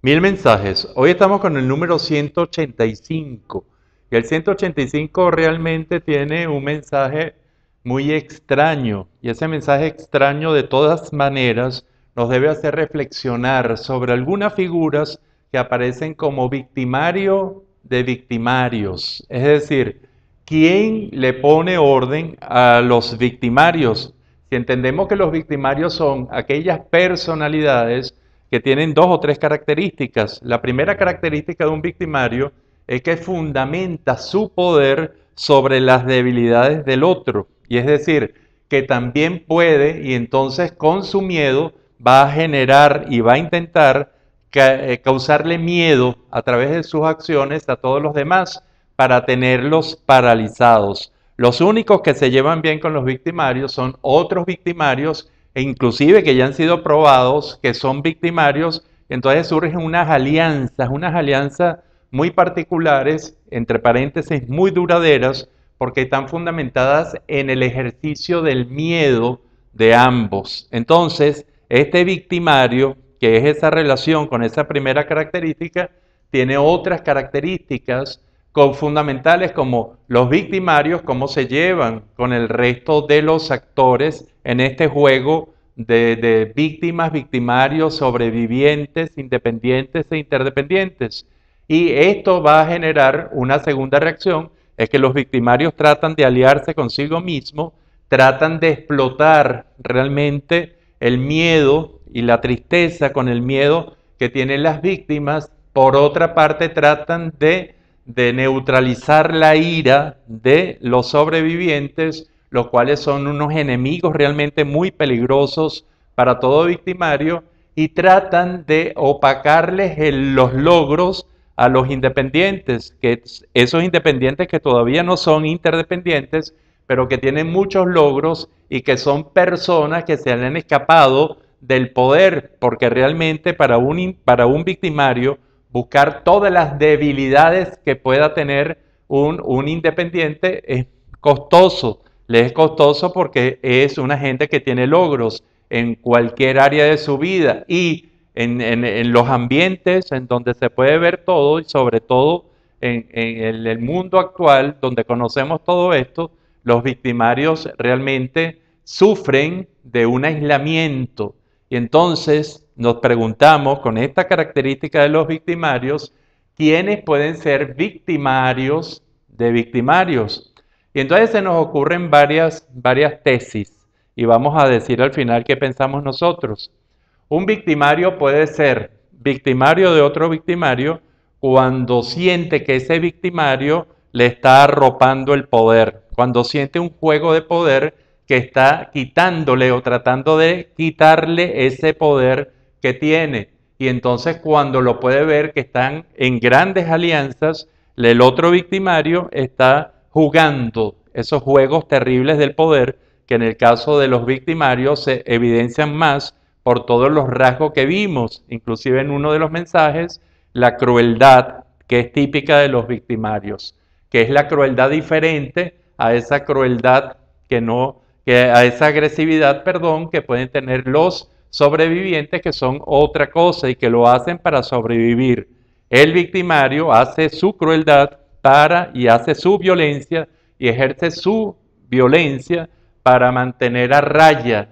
Mil mensajes. Hoy estamos con el número 185. Y el 185 realmente tiene un mensaje muy extraño. Y ese mensaje extraño de todas maneras nos debe hacer reflexionar sobre algunas figuras que aparecen como victimario de victimarios. Es decir, ¿quién le pone orden a los victimarios? Si entendemos que los victimarios son aquellas personalidades que tienen dos o tres características. La primera característica de un victimario es que fundamenta su poder sobre las debilidades del otro. Y es decir, que también puede, y entonces con su miedo va a generar y va a intentar causarle miedo a través de sus acciones a todos los demás para tenerlos paralizados. Los únicos que se llevan bien con los victimarios son otros victimarios e inclusive que ya han sido probados que son victimarios. Entonces surgen unas alianzas muy particulares, entre paréntesis, muy duraderas, porque están fundamentadas en el ejercicio del miedo de ambos. Entonces, este victimario, que es esa relación con esa primera característica, tiene otras características fundamentales como los victimarios, cómo se llevan con el resto de los actores en este juego de víctimas, victimarios, sobrevivientes, independientes e interdependientes. Y esto va a generar una segunda reacción, es que los victimarios tratan de aliarse consigo mismos, tratan de explotar realmente el miedo y la tristeza con el miedo que tienen las víctimas. Por otra parte, tratan de neutralizar la ira de los sobrevivientes, los cuales son unos enemigos realmente muy peligrosos para todo victimario, y tratan de opacarles los logros a los independientes, que esos independientes que todavía no son interdependientes, pero que tienen muchos logros y que son personas que se han escapado del poder, porque realmente para un victimario buscar todas las debilidades que pueda tener un independiente es costoso. Le es costoso porque es una gente que tiene logros en cualquier área de su vida y en los ambientes en donde se puede ver todo y sobre todo en el mundo actual donde conocemos todo esto, los victimarios realmente sufren de un aislamiento. Y entonces nos preguntamos con esta característica de los victimarios, ¿quiénes pueden ser victimarios de victimarios? Y entonces se nos ocurren varias tesis y vamos a decir al final qué pensamos nosotros. Un victimario puede ser victimario de otro victimario cuando siente que ese victimario le está arropando el poder, cuando siente un juego de poder que está quitándole o tratando de quitarle ese poder que tiene. Y entonces cuando lo puede ver que están en grandes alianzas, el otro victimario está jugando esos juegos terribles del poder que en el caso de los victimarios se evidencian más por todos los rasgos que vimos, inclusive en uno de los mensajes, la crueldad que es típica de los victimarios, que es la crueldad diferente a esa crueldad a esa agresividad, perdón, que pueden tener los sobrevivientes, que son otra cosa y que lo hacen para sobrevivir. El victimario hace su crueldad y hace su violencia y ejerce su violencia para mantener a raya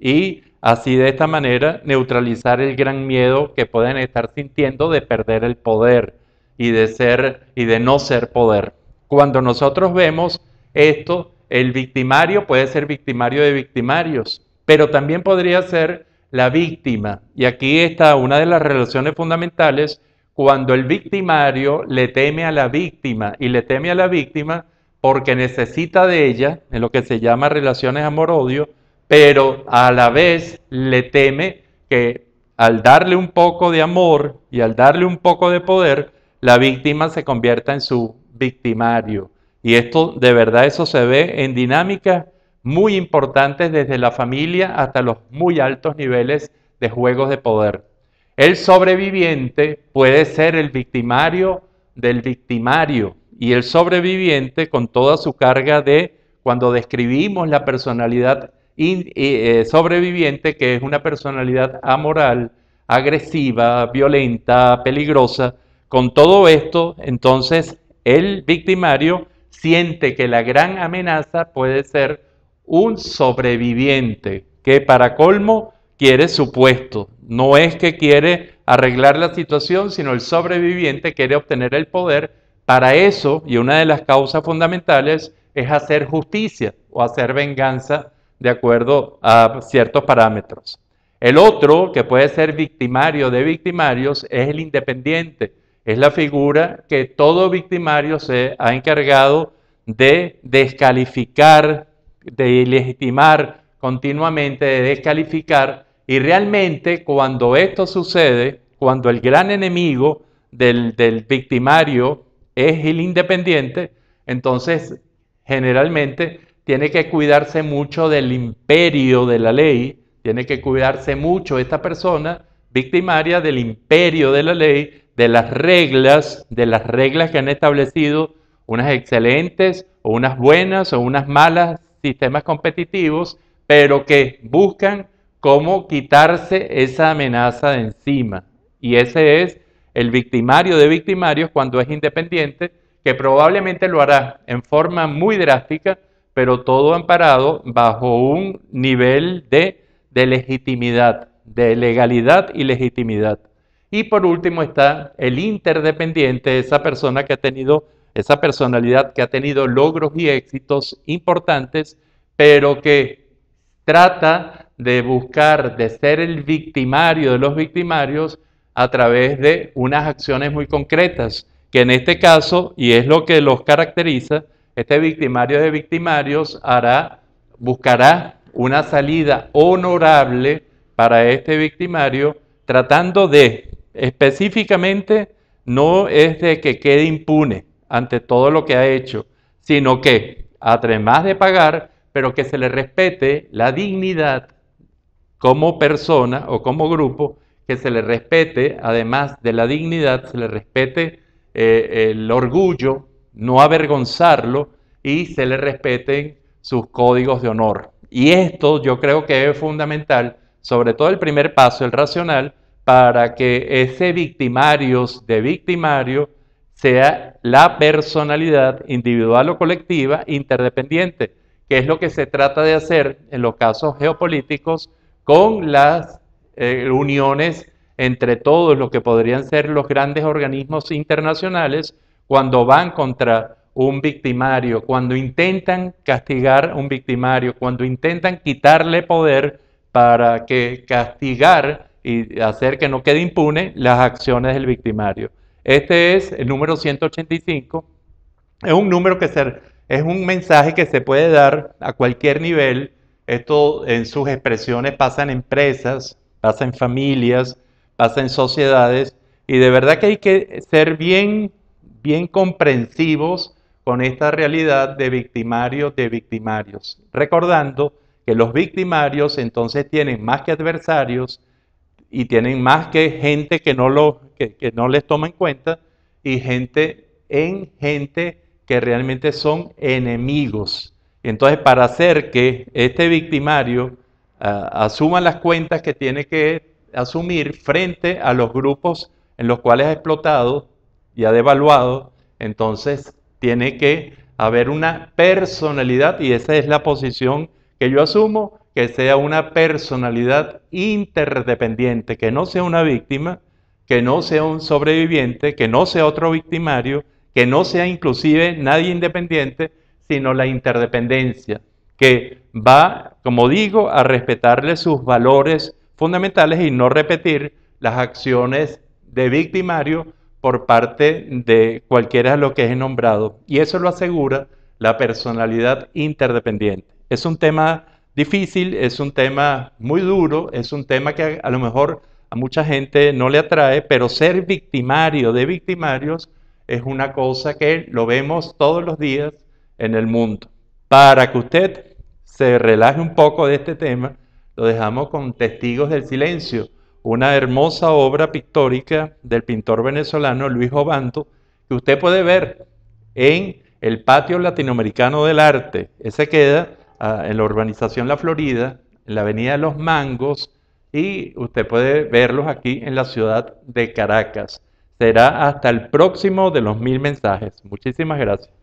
y así de esta manera neutralizar el gran miedo que pueden estar sintiendo de perder el poder y de no ser poder. Cuando nosotros vemos esto, el victimario puede ser victimario de victimarios, pero también podría ser la víctima. Y aquí está una de las relaciones fundamentales cuando el victimario le teme a la víctima y le teme a la víctima porque necesita de ella, en lo que se llama relaciones amor-odio, pero a la vez le teme que al darle un poco de amor y al darle un poco de poder, la víctima se convierta en su victimario. Y esto, de verdad, eso se ve en dinámicas muy importantes desde la familia hasta los muy altos niveles de juegos de poder. El sobreviviente puede ser el victimario del victimario y el sobreviviente con toda su carga de, cuando describimos la personalidad sobreviviente, que es una personalidad amoral, agresiva, violenta, peligrosa. Con todo esto, entonces, el victimario siente que la gran amenaza puede ser un sobreviviente, que para colmo quiere su puesto. No es que quiere arreglar la situación, sino el sobreviviente quiere obtener el poder. Para eso, y una de las causas fundamentales, es hacer justicia o hacer venganza de acuerdo a ciertos parámetros. El otro, que puede ser victimario de victimarios, es el independiente. Es la figura que todo victimario se ha encargado de descalificar, de legitimar continuamente, de descalificar. Y realmente cuando esto sucede, cuando el gran enemigo del victimario es el independiente, entonces generalmente tiene que cuidarse mucho del imperio de la ley, tiene que cuidarse mucho esta persona victimaria del imperio de la ley, de las reglas que han establecido unas excelentes o unas buenas o unas malas sistemas competitivos, pero que buscan cómo quitarse esa amenaza de encima. Y ese es el victimario de victimarios cuando es independiente, que probablemente lo hará en forma muy drástica, pero todo amparado bajo un nivel de legitimidad, de legalidad y legitimidad. Y por último está el interdependiente, esa persona que ha tenido, esa personalidad que ha tenido logros y éxitos importantes, pero que trata de buscar, de ser el victimario de los victimarios a través de unas acciones muy concretas, que en este caso, y es lo que los caracteriza, este victimario de victimarios buscará una salida honorable para este victimario, tratando de, específicamente, no es de que quede impune ante todo lo que ha hecho, sino que, además de pagar, pero que se le respete la dignidad como persona o como grupo, que se le respete, además de la dignidad, se le respete el orgullo, no avergonzarlo y se le respeten sus códigos de honor. Y esto yo creo que es fundamental, sobre todo el primer paso, el racional, para que ese victimarios de victimario sea la personalidad individual o colectiva interdependiente, que es lo que se trata de hacer en los casos geopolíticos con las uniones entre todos lo que podrían ser los grandes organismos internacionales cuando van contra un victimario, cuando intentan castigar a un victimario, cuando intentan quitarle poder para que castigar y hacer que no quede impune las acciones del victimario. Este es el número 185. Es un número es un mensaje que se puede dar a cualquier nivel. Esto en sus expresiones pasa en empresas, pasa en familias, pasa en sociedades, y de verdad que hay que ser bien comprensivos con esta realidad de victimarios, recordando que los victimarios entonces tienen más que adversarios y tienen más que gente que no les toma en cuenta, y gente que realmente son enemigos. Entonces, para hacer que este victimario asuma las cuentas que tiene que asumir frente a los grupos en los cuales ha explotado y ha devaluado, entonces tiene que haber una personalidad, y esa es la posición que yo asumo, que sea una personalidad interdependiente, que no sea una víctima, que no sea un sobreviviente, que no sea otro victimario, que no sea inclusive nadie independiente, sino la interdependencia, que va, como digo, a respetarle sus valores fundamentales y no repetir las acciones de victimario por parte de cualquiera de los que he nombrado. Y eso lo asegura la personalidad interdependiente. Es un tema difícil, es un tema muy duro, es un tema que a lo mejor a mucha gente no le atrae, pero ser victimario de victimarios es una cosa que lo vemos todos los días en el mundo. Para que usted se relaje un poco de este tema, lo dejamos con Testigos del Silencio, una hermosa obra pictórica del pintor venezolano Luis Obando, que usted puede ver en el Patio Latinoamericano del Arte. Ese queda en la urbanización La Florida, en la Avenida de los Mangos, y usted puede verlos aquí en la ciudad de Caracas. Será hasta el próximo de los 1000 mensajes. Muchísimas gracias.